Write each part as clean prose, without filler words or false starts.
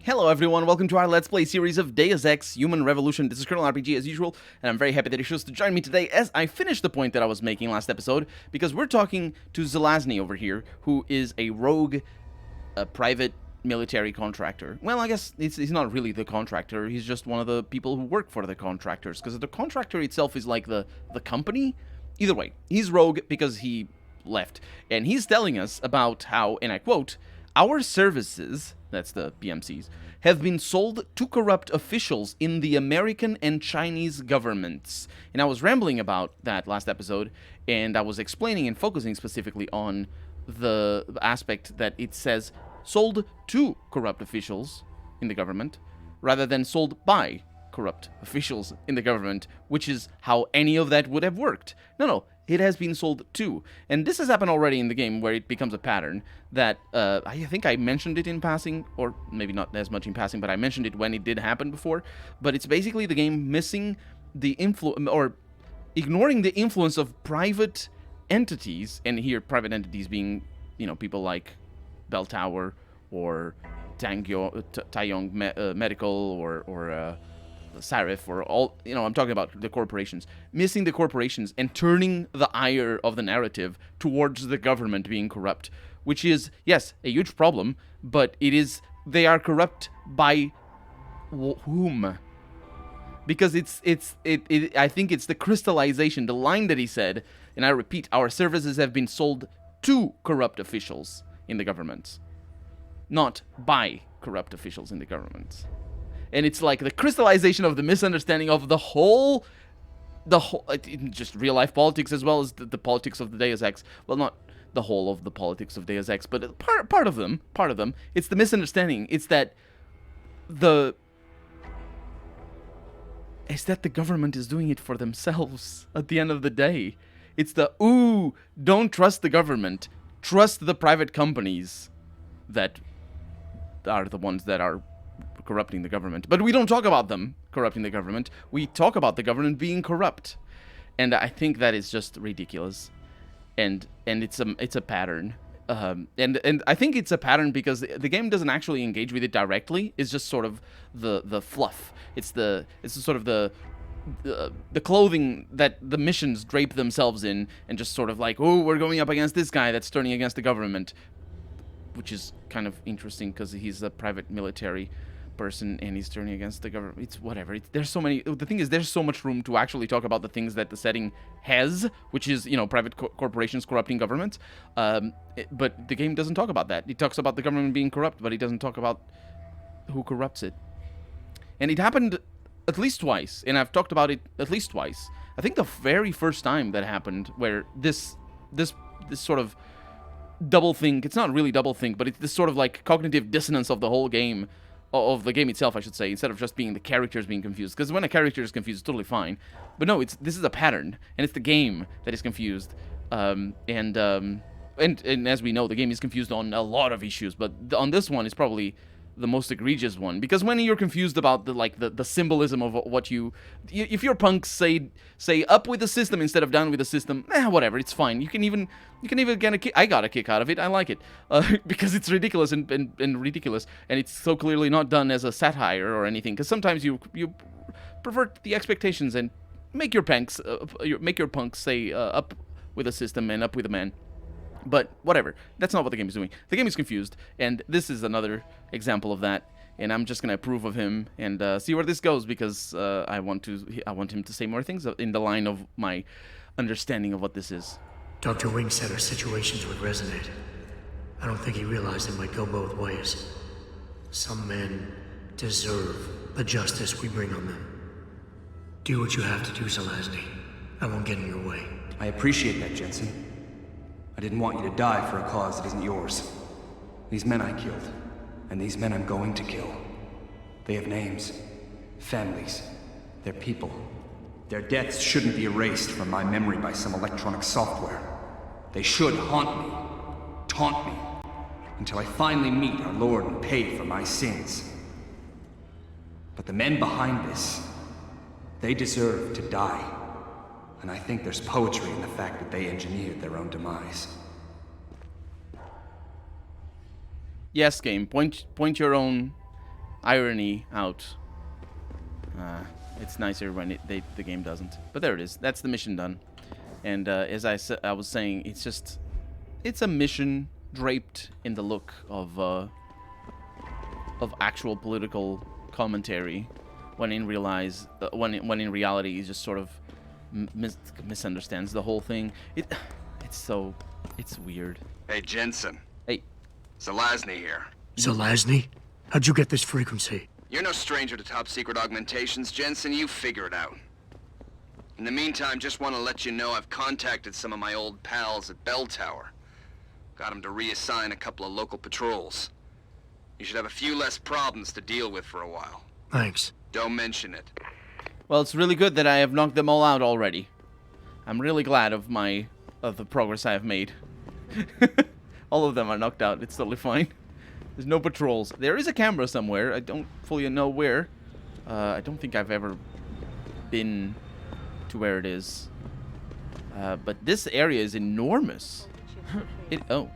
Hello everyone, welcome to our Let's Play series of Deus Ex Human Revolution. This is Colonel RPG as usual, and I'm very happy that you chose to join me today as I finish the point that I was making last episode, because we're talking to Zelazny over here, who is a rogue, private military contractor. Well, I guess he's not really the contractor, he's just one of the people who work for the contractors, because the contractor itself is like the company. Either way, he's rogue because he left, and he's telling us about how, and I quote, "Our services," that's the PMCs, "have been sold to corrupt officials in the American and Chinese governments." And I was rambling about that last episode, and I was explaining and focusing specifically on the aspect that it says sold to corrupt officials in the government, rather than sold by corrupt officials in the government, which is how any of that would have worked. No, it has been sold to. And this has happened already in the game, where it becomes a pattern that, I think I mentioned it in passing, or maybe not as much in passing, but I mentioned it when it did happen before. But it's basically the game missing the influence, or ignoring the influence of private entities, and here private entities being, people like Bell Tower, or Taeyong Medical, or Sarif, or all, I'm talking about the corporations, missing the corporations and turning the ire of the narrative towards the government being corrupt, which is, yes, a huge problem, but they are corrupt by whom? Because I think it's the crystallization, the line that he said, and I repeat, our services have been sold to corrupt officials in the government, not by corrupt officials in the government. And it's like the crystallization of the misunderstanding of the whole, just real life politics as well as the politics of the Deus Ex. Well, not the whole of the politics of Deus Ex, but part of them. It's the misunderstanding. It's that the government is doing it for themselves at the end of the day. It's don't trust the government, trust the private companies that are the ones that are corrupting the government. But we don't talk about them corrupting the government. We talk about the government being corrupt. And I think that is just ridiculous. And it's a pattern. And I think it's a pattern because the game doesn't actually engage with it directly. It's just sort of the fluff. It's sort of the clothing that the missions drape themselves in, and just sort of like, we're going up against this guy that's turning against the government, which is kind of interesting because he's a private military person and he's turning against the government. It's whatever. There's so many. The thing is, there's so much room to actually talk about the things that the setting has, which is, private corporations corrupting governments. But the game doesn't talk about that. It talks about the government being corrupt, but it doesn't talk about who corrupts it. And it happened at least twice, and I've talked about it at least twice. I think the very first time that happened, where this sort of doublethink, it's not really doublethink, but it's this sort of like cognitive dissonance of the whole game, of the game itself, I should say, instead of just being the characters being confused. Because when a character is confused, it's totally fine. But no, this is a pattern, and it's the game that is confused. And as we know, the game is confused on a lot of issues, but on this one, it's probably the most egregious one, because when you're confused about the symbolism of what if your punks say up with the system instead of down with the system, whatever, it's fine. You can even get a kick. I got a kick out of it. I like it because it's ridiculous and ridiculous, and it's so clearly not done as a satire or anything. Because sometimes you pervert the expectations and make your punks say up with the system and up with the man. But whatever, that's not what the game is doing. The game is confused, and this is another example of that. And I'm just gonna approve of him and see where this goes, because I want him to say more things in the line of my understanding of what this is. Dr. Wing said our situations would resonate. I don't think he realized it might go both ways. Some men deserve the justice we bring on them. Do what you have to do, Zelazny. I won't get in your way. I appreciate that, Jensen. I didn't want you to die for a cause that isn't yours. These men I killed, and these men I'm going to kill. They have names, families, they're people. Their deaths shouldn't be erased from my memory by some electronic software. They should haunt me, taunt me, until I finally meet our Lord and pay for my sins. But the men behind this, they deserve to die. And I think there's poetry in the fact that they engineered their own demise. Yes, game. Point your own irony out. It's nicer when the game doesn't. But there it is. That's the mission done. And as I was saying, it's a mission draped in the look of actual political commentary, when in reality he just sort of misunderstands the whole thing. It's weird. Hey, Jensen. Hey. Zelazny here. Zelazny? How'd you get this frequency? You're no stranger to top-secret augmentations, Jensen. You figure it out. In the meantime, just want to let you know I've contacted some of my old pals at Bell Tower. Got them to reassign a couple of local patrols. You should have a few less problems to deal with for a while. Thanks. Don't mention it. Well, it's really good that I have knocked them all out already. I'm really glad of the progress I have made. All of them are knocked out. It's totally fine. There's no patrols. There is a camera somewhere. I don't fully know where. I don't think I've ever been to where it is. But this area is enormous. Oh.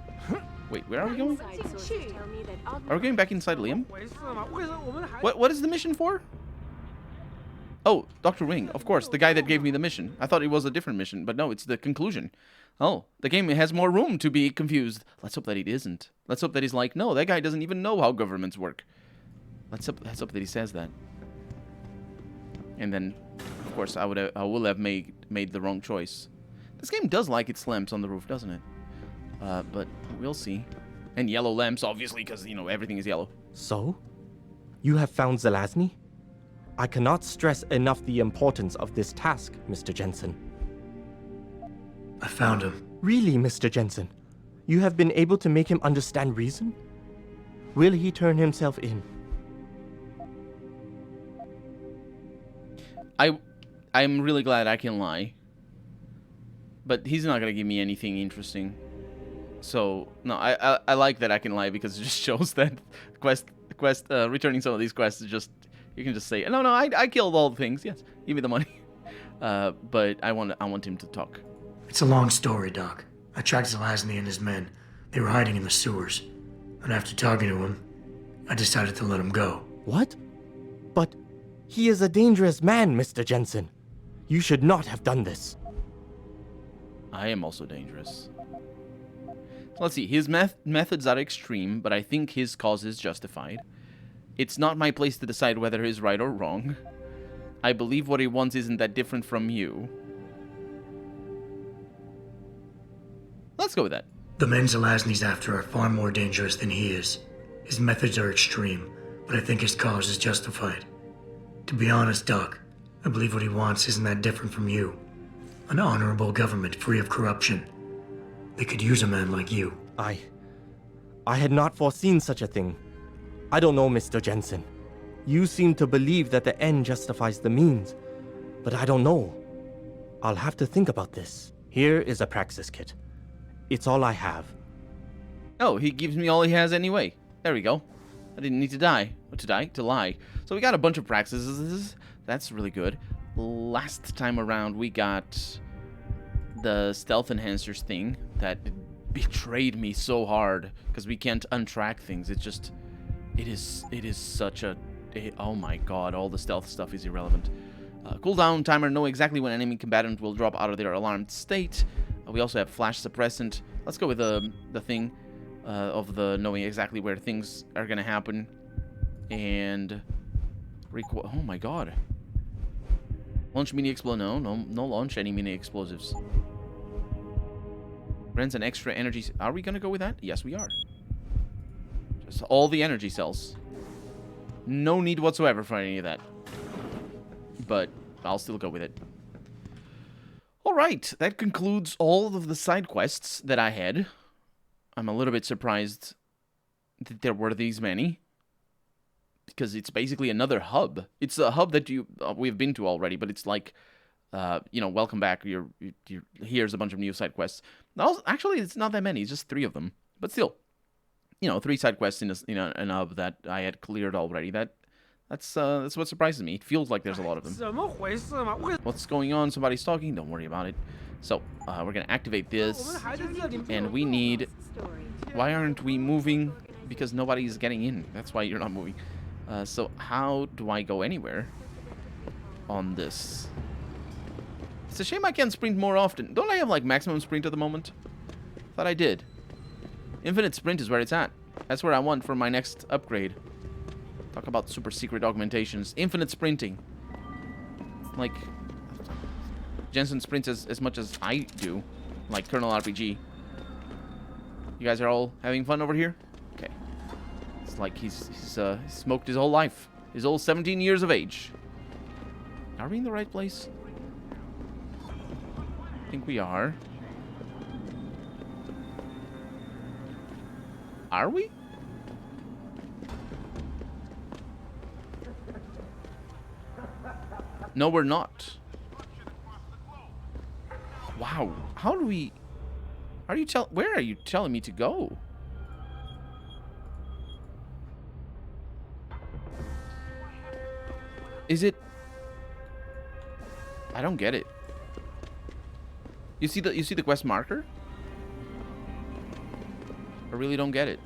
Wait, where are we going? Are we going back inside Liam? What is the mission for? Oh, Dr. Wing, of course, the guy that gave me the mission. I thought it was a different mission, but no, it's the conclusion. Oh, the game has more room to be confused. Let's hope that it isn't. Let's hope that he's like, no, that guy doesn't even know how governments work. Let's hope that he says that. And then, of course, I will have made the wrong choice. This game does like its lamps on the roof, doesn't it? But we'll see. And yellow lamps, obviously, because, everything is yellow. So? You have found Zelazny? I cannot stress enough the importance of this task, Mr. Jensen. I found him. Really, Mr. Jensen? You have been able to make him understand reason? Will he turn himself in? I'm really glad I can lie. But he's not going to give me anything interesting. So, no, I like that I can lie, because it just shows that returning some of these quests is just, you can just say, no, I killed all the things, yes, give me the money. But I want him to talk. It's a long story, Doc. I tracked Zelazny and his men. They were hiding in the sewers. And after talking to him, I decided to let him go. What? But he is a dangerous man, Mr. Jensen. You should not have done this. I am also dangerous. Let's see, his methods are extreme, but I think his cause is justified. It's not my place to decide whether he's right or wrong. I believe what he wants isn't that different from you. Let's go with that. The men Zelazny's after are far more dangerous than he is. His methods are extreme, but I think his cause is justified. To be honest, Doc, I believe what he wants isn't that different from you. An honorable government free of corruption. They could use a man like you. I had not foreseen such a thing. I don't know, Mr. Jensen. You seem to believe that the end justifies the means, but I don't know. I'll have to think about this. Here is a praxis kit. It's all I have. Oh, he gives me all he has anyway. There we go. I didn't need to die. To lie. So we got a bunch of praxises. That's really good. Last time around, we got the stealth enhancers thing that betrayed me so hard, because we can't untrack things. It is such a... oh my god, all the stealth stuff is irrelevant. Cooldown timer, know exactly when enemy combatant will drop out of their alarmed state. We also have flash suppressant. Let's go with the thing of the knowing exactly where things are going to happen. And... oh my god. Launch mini explosives. No launch any mini explosives. Grants an extra energy... Are we going to go with that? Yes, we are. Just all the energy cells. No need whatsoever for any of that. But I'll still go with it. Alright, that concludes all of the side quests that I had. I'm a little bit surprised that there were these many. Because it's basically another hub. It's a hub that we've been to already, but it's like, welcome back. Here's a bunch of new side quests. Actually, it's not that many. It's just 3 of them. But still, 3 side quests in a hub that I had cleared already. That's what surprises me. It feels like there's a lot of them. What's going on? Somebody's talking. Don't worry about it. So, we're going to activate this. And we need... Why aren't we moving? Because nobody's getting in. That's why you're not moving. So how do I go anywhere on this? It's a shame I can't sprint more often. Don't I have like maximum sprint at the moment? Thought I did. Infinite sprint is where it's at. That's where I want for my next upgrade. Talk about super secret augmentations. Infinite sprinting. Like, Jensen sprints as much as I do. Like Colonel RPG. You guys are all having fun over here? Okay. It's like he's smoked his whole life. His whole 17 years of age. Are we in the right place? I think we are. Are we? No, we're not. Wow. How do we... Where are you telling me to go? Is it... I don't get it. You see the quest marker? I really don't get it.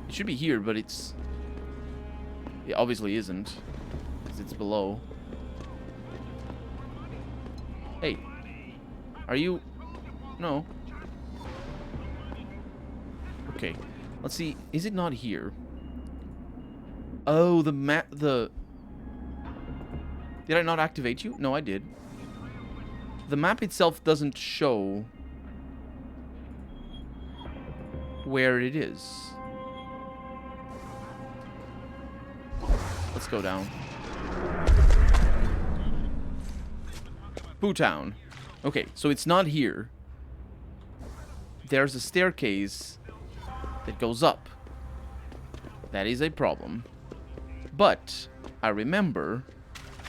It should be here, but it obviously isn't, because it's below. Hey, are you... No. Okay, let's see. Is it not here? Oh, the map... Did I not activate you? No, I did. The map itself doesn't show where it is. Let's go down. Poo Town. Okay, so it's not here. There's a staircase that goes up. That is a problem. But I remember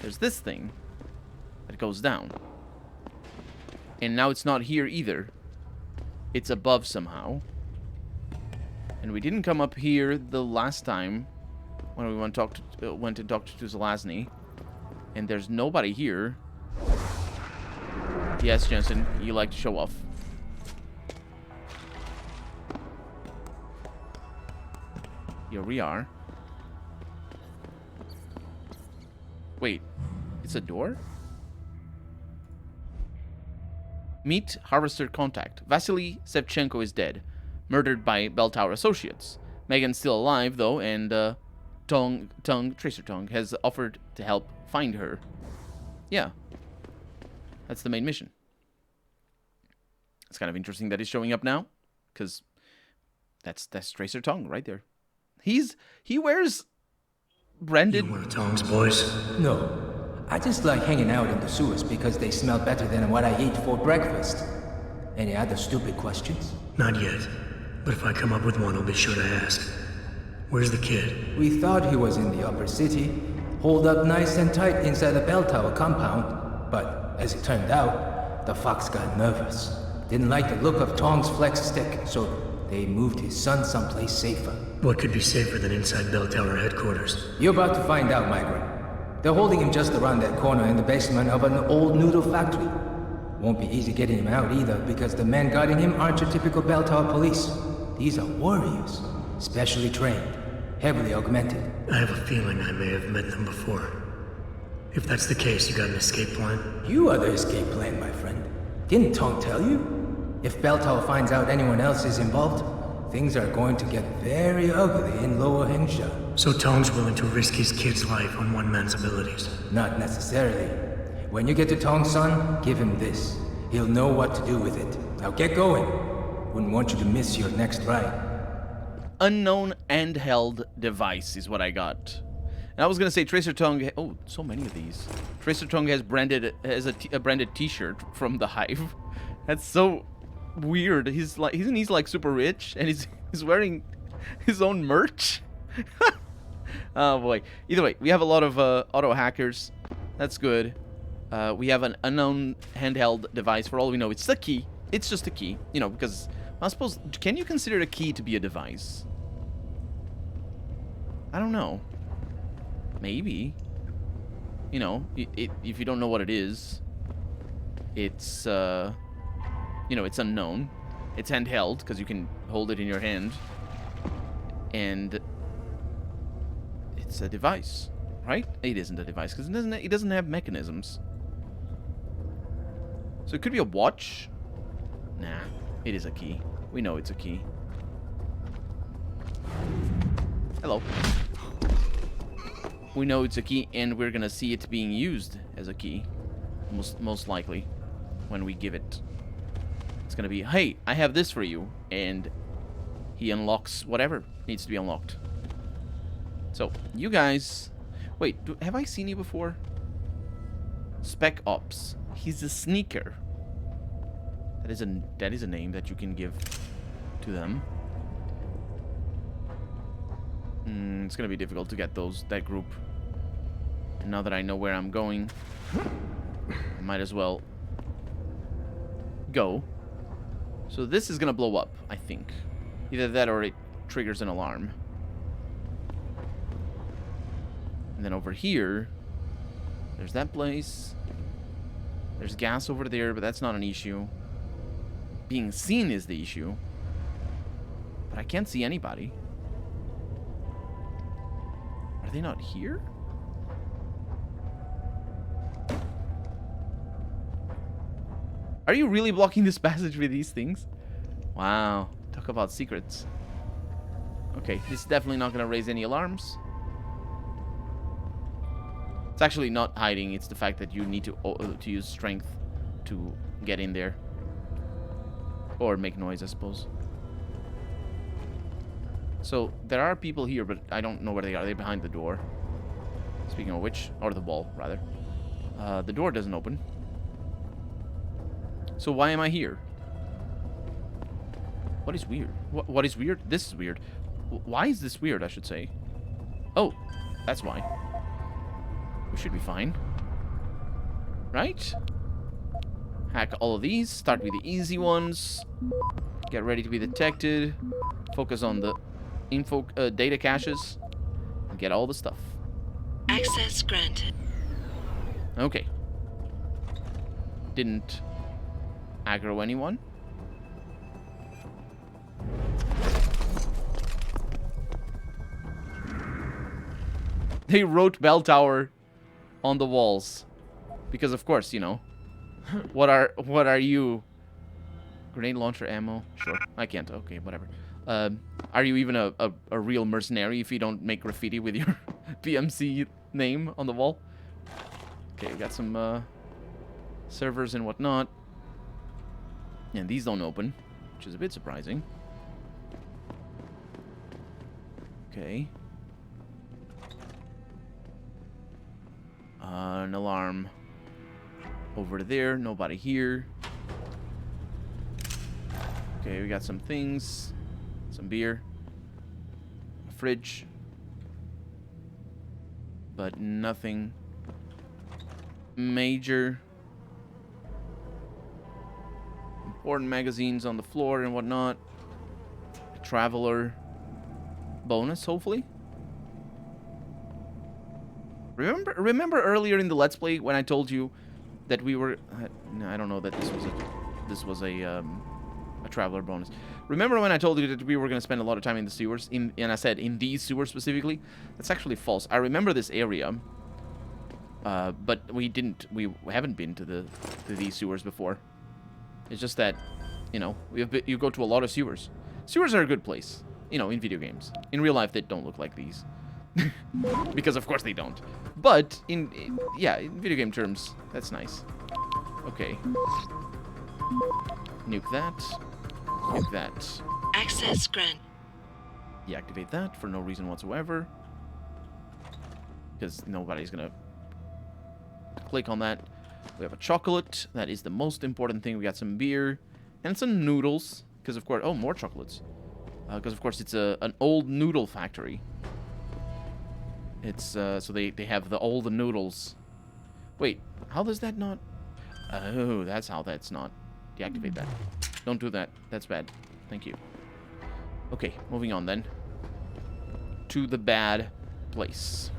there's this thing that goes down. And now it's not here either. It's above somehow. And we didn't come up here the last time when we went and talked to Zelazny. And there's nobody here. Yes, Jensen, you like to show off. Here we are. Wait, it's a door? Meet Harvester Contact. Vasily Sevchenko is dead, murdered by Bell Tower associates. Megan's still alive, though, and Tracer Tongue has offered to help find her. Yeah. That's the main mission. It's kind of interesting that he's showing up now, because that's Tracer Tongue right there. He wears branded... You one of Tong's boys? No. I just like hanging out in the sewers because they smell better than what I eat for breakfast. Any other stupid questions? Not yet. But if I come up with one, I'll be sure to ask. Where's the kid? We thought he was in the upper city, holed up nice and tight inside the bell tower compound. But, as it turned out, the fox got nervous. Didn't like the look of Tong's flex stick, so they moved his son someplace safer. What could be safer than inside bell tower headquarters? You're about to find out, Migrant. They're holding him just around that corner in the basement of an old noodle factory. Won't be easy getting him out either, because the men guarding him aren't your typical bell tower police. These are warriors, specially trained, heavily augmented. I have a feeling I may have met them before. If that's the case, you got an escape plan? You are the escape plan, my friend. Didn't Tong tell you? If Bell Tower finds out anyone else is involved, things are going to get very ugly in Lower Hengsha. So Tong's willing to risk his kid's life on one man's abilities? Not necessarily. When you get to Tong's son, give him this. He'll know what to do with it. Now get going. Wouldn't want you to miss your next ride. Unknown handheld device is what I got. And I was gonna say Tracer Tongue. Oh, so many of these. Tracer Tongue has a branded T-shirt from the Hive. That's so weird. He's like super rich, and he's wearing his own merch. Oh boy. Either way, we have a lot of auto hackers. That's good. We have an unknown handheld device. For all we know, it's the key. It's just a key, you know, because I suppose, can you consider a key to be a device? I don't know. Maybe. You know, if you don't know what it is, it's, you know, it's unknown. It's handheld, because you can hold it in your hand. And It's a device, right? It isn't a device because it doesn't have mechanisms. So it could be a watch. Nah, it is a key. We know it's a key. Hello. We know it's a key, and we're gonna see it being used as a key. Most likely, when we give it. It's gonna be, hey, I have this for you, and he unlocks whatever needs to be unlocked. So, you guys... Wait, have I seen you before? Spec Ops. He's a sneaker. That is a name that you can give to them. It's gonna be difficult to get that group. And now that I know where I'm going, I might as well go. So this is gonna blow up, I think. Either that or it triggers an alarm. And then over here, there's that place. There's gas over there, but that's not an issue. Being seen is the issue. But I can't see anybody. Are they not here? Are you really blocking this passage with these things? Wow. Talk about secrets. Okay, this is definitely not going to raise any alarms. It's actually not hiding. It's the fact that you need to use strength to get in there. Or make noise, I suppose. So, there are people here, but I don't know where they are. They're behind the door. Speaking of which, or the wall, rather. The door doesn't open. So why am I here? What is weird? What is weird? This is weird. Why is this weird, I should say? Oh, that's why. We should be fine. Right? Hack all of these. Start with the easy ones. Get ready to be detected. Focus on the info data caches. And get all the stuff. Access granted. Okay. Didn't aggro anyone. They wrote bell tower on the walls. Because of course, you know. What are you? Grenade launcher ammo? Sure. I can't. Okay, whatever. Are you even a real mercenary if you don't make graffiti with your PMC name on the wall? Okay, we got some servers and whatnot. And these don't open, which is a bit surprising. Okay. An alarm over there. Nobody here. Okay, we got some things. Some beer. A fridge. But nothing major. Important magazines on the floor and whatnot. A traveler bonus, hopefully. Remember earlier in the Let's Play when I told you that we were... I don't know that this was a traveler bonus. Remember when I told you that we were going to spend a lot of time in the sewers? And I said, in these sewers specifically? That's actually false. I remember this area. But we haven't been to these sewers before. It's just that, you know, you go to a lot of sewers. Sewers are a good place, you know, in video games. In real life, they don't look like these. Because of course they don't. But in video game terms, that's nice. Okay. Nuke that. Nuke that. Access grant. Deactivate that for no reason whatsoever. Because nobody's gonna click on that. We have a chocolate. That is the most important thing. We got some beer and some noodles. Because of course, oh, more chocolates. Because of course it's an old noodle factory. It's so they have all the noodles. Wait, how does that not? Oh, that's how that's not. Deactivate that. Don't do that. That's bad. Thank you. Okay, moving on then. To the bad place.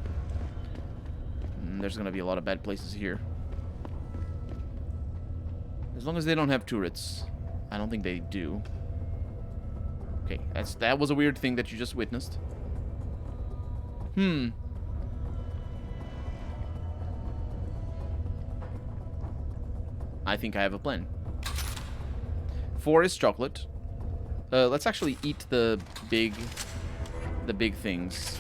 There's gonna be a lot of bad places here. As long as they don't have turrets. I don't think they do. Okay, that was a weird thing that you just witnessed. I think I have a plan. 4 is chocolate. Let's actually eat the big things.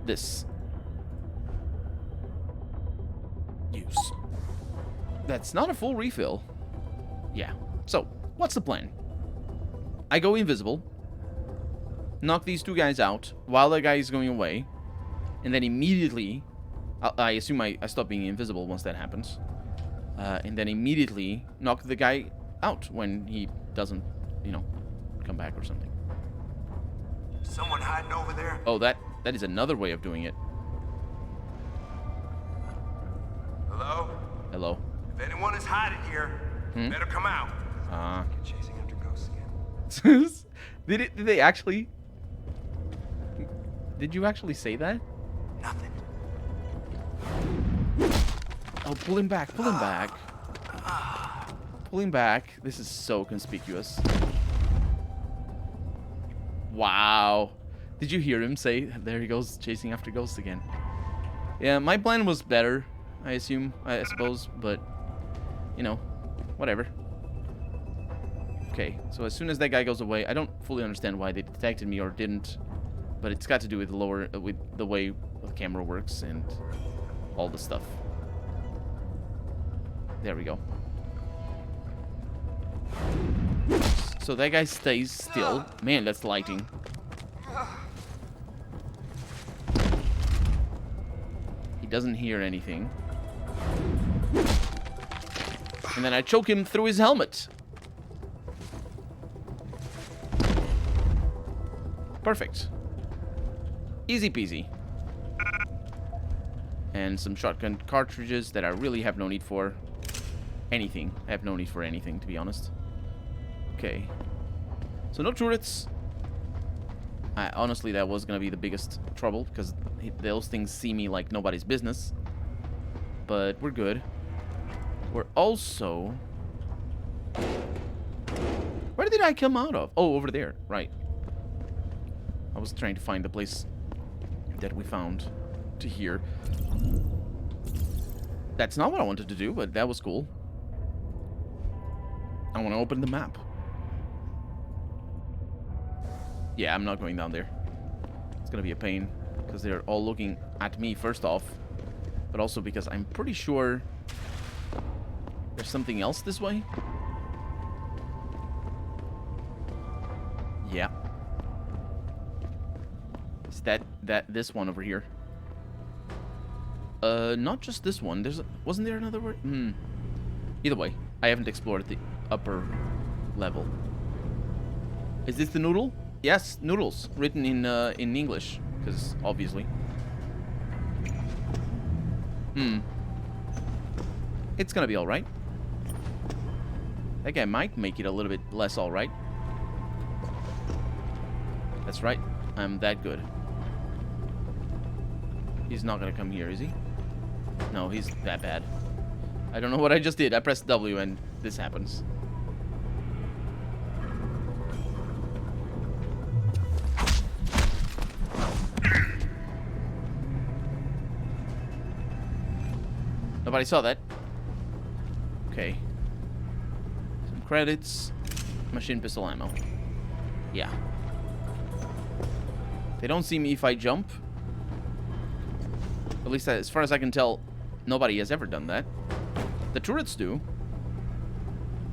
This. Use. That's not a full refill. Yeah. So, what's the plan? I go invisible, knock these 2 guys out while the guy is going away, and then immediately, I assume I stop being invisible once that happens, and then immediately knock the guy out when he doesn't, you know, come back or something. Someone hiding over there? Oh, that is another way of doing it. Hello? Hello. If anyone is hiding here, better come out. Chasing after ghosts again. Did they actually? Did you actually say that? Nothing. Oh, pull him back. Pull him back. Pull him back. This is so conspicuous. Wow. Did you hear him say, there he goes, chasing after ghosts again? Yeah, my plan was better, I suppose, but, you know, whatever. Okay, so as soon as that guy goes away, I don't fully understand why they detected me or didn't, but it's got to do with the way the camera works and all the stuff. There we go. So that guy stays still. Man, that's lighting. He doesn't hear anything. And then I choke him through his helmet. Perfect. Easy peasy. And some shotgun cartridges that I really have no need for. Anything. I have no need for anything, to be honest. Okay. So no turrets. Honestly, that was going to be the biggest trouble, because those things see me like nobody's business. But we're good. We're also... Where did I come out of? Oh, over there. Right. I was trying to find the place that we found to here. That's not what I wanted to do, but that was cool. I want to open the map. Yeah, I'm not going down there. It's gonna be a pain, because they're all looking at me first off, but also because I'm pretty sure there's something else this way. Yeah. Is this one over here? Not just this one. Wasn't there another one? Either way, I haven't explored the upper level. Is this the noodle? Yes, noodles, written in English, because obviously. It's gonna be all right. That guy might make it a little bit less all right. That's right. I'm that good. He's not gonna come here, is he? No, he's that bad. I don't know what I just did. I pressed W and this happens. Nobody saw that. Okay. Some credits. Machine pistol ammo. Yeah. They don't see me if I jump. At least as far as I can tell, nobody has ever done that. The turrets do.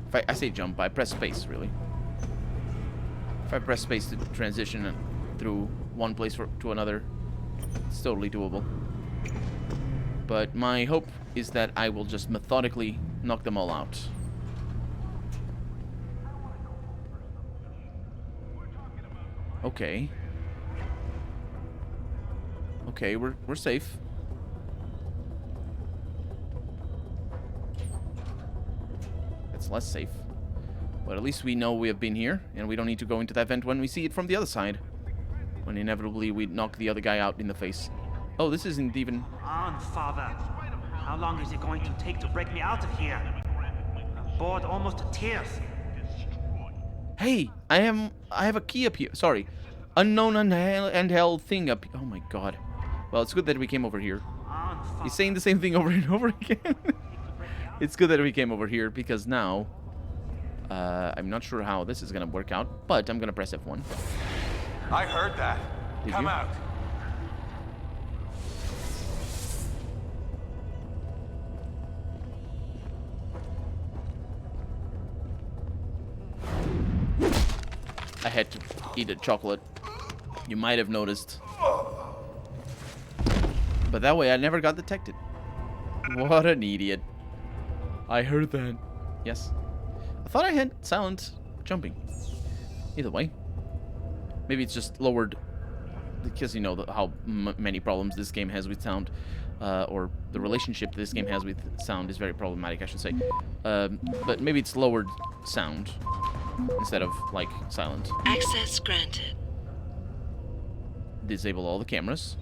If I say jump, I press space, really. If I press space to transition through one place to another, it's totally doable. But my hope is that I will just methodically knock them all out. Okay. Okay, we're safe. That's less safe. But at least we know we have been here, and we don't need to go into that vent when we see it from the other side. When inevitably we knock the other guy out in the face. Oh, this isn't even... On, Father. How long is it going to take to break me out of here? I'm bored almost to tears. Hey, I have a key up here. Sorry. Unknown handheld thing up here. Oh my god. Well, it's good that we came over here. On, Father. He's saying the same thing over and over again. It's good that we came over here because now I'm not sure how this is gonna work out, but I'm gonna press F1. I heard that. Did Come you? out. I had to eat a chocolate. You might have noticed. But that way I never got detected. What an idiot. I heard that. Yes. I thought I had silent jumping. Either way. Maybe it's just lowered because you know how many problems this game has with sound. Or the relationship this game has with sound is very problematic, I should say. But maybe it's lowered sound instead of, like, silent. Access granted. Disable all the cameras.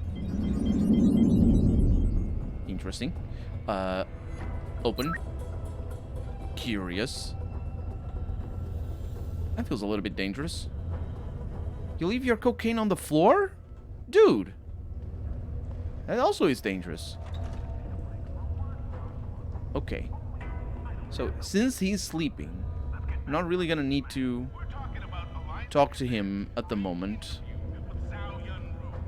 Interesting. Open. Curious. That feels a little bit dangerous. You leave your cocaine on the floor? Dude! That also is dangerous. Okay. So, since he's sleeping, I'm not really gonna need to talk to him at the moment.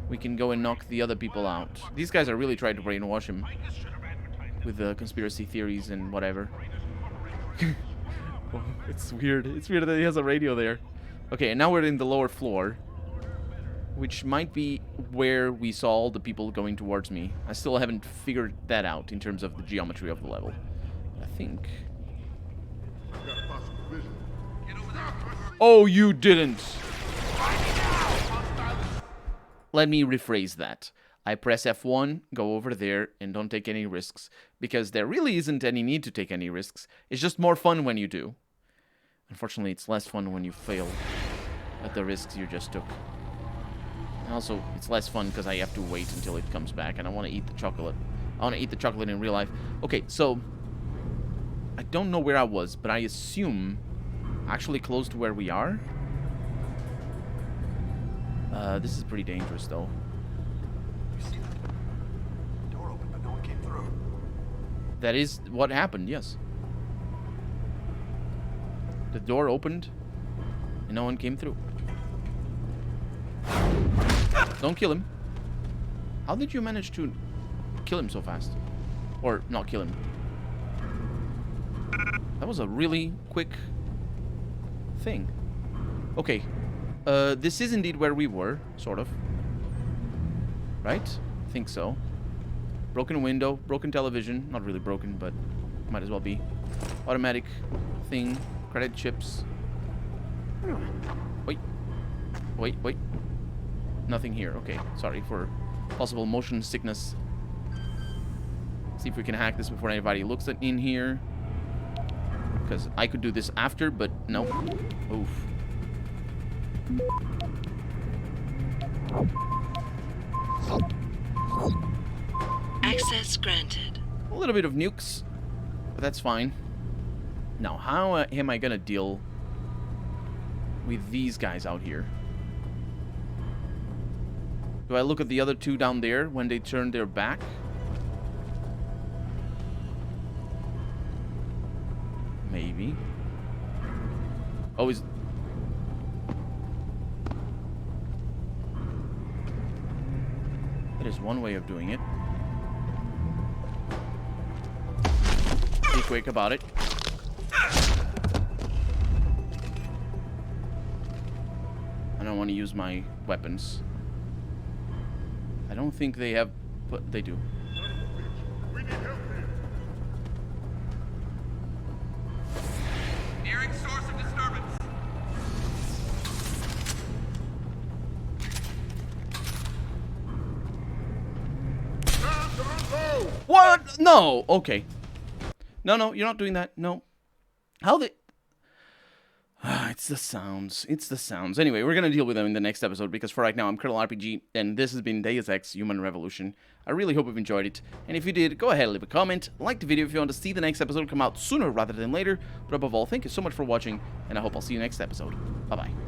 We can go and knock the other people out. These guys are really trying to brainwash him with the conspiracy theories and whatever. Oh, it's weird. It's weird that he has a radio there. Okay, and now we're in the lower floor, which might be where we saw all the people going towards me. I still haven't figured that out in terms of the geometry of the level. I think... Oh, you didn't! Let me rephrase that. I press F1, go over there, and don't take any risks. Because there really isn't any need to take any risks. It's just more fun when you do. Unfortunately, it's less fun when you fail at the risks you just took. And also, it's less fun because I have to wait until it comes back, and I want to eat the chocolate. I want to eat the chocolate in real life. Okay, so... I don't know where I was, but I assume... actually close to where we are? This is pretty dangerous, though. You see the door open, but no one came through. That is what happened, yes. The door opened, and no one came through. Don't kill him. How did you manage to kill him so fast? Or not kill him? That was a really quick thing. Okay. This is indeed where we were, sort of. Right? I think so. Broken window, broken television. Not really broken, but might as well be. Automatic thing. Credit chips. Wait. Wait, wait. Nothing here. Okay, sorry for possible motion sickness. See if we can hack this before anybody looks in here. Because I could do this after, but no. Oof. Access granted. A little bit of nukes, but that's fine. Now, how am I gonna deal with these guys out here? Do I look at the other two down there when they turn their back? Maybe. Oh, is... That is one way of doing it. Be quick about it. I don't want to use my weapons. I don't think they have, but they do. Nearing source of disturbance. What? No. Okay. No, you're not doing that. No. How they... It's the sounds. It's the sounds. Anyway, we're going to deal with them in the next episode because for right now, I'm Colonel RPG, and this has been Deus Ex Human Revolution. I really hope you've enjoyed it, and if you did, go ahead and leave a comment, like the video if you want to see the next episode come out sooner rather than later, but above all, thank you so much for watching, and I hope I'll see you next episode. Bye-bye.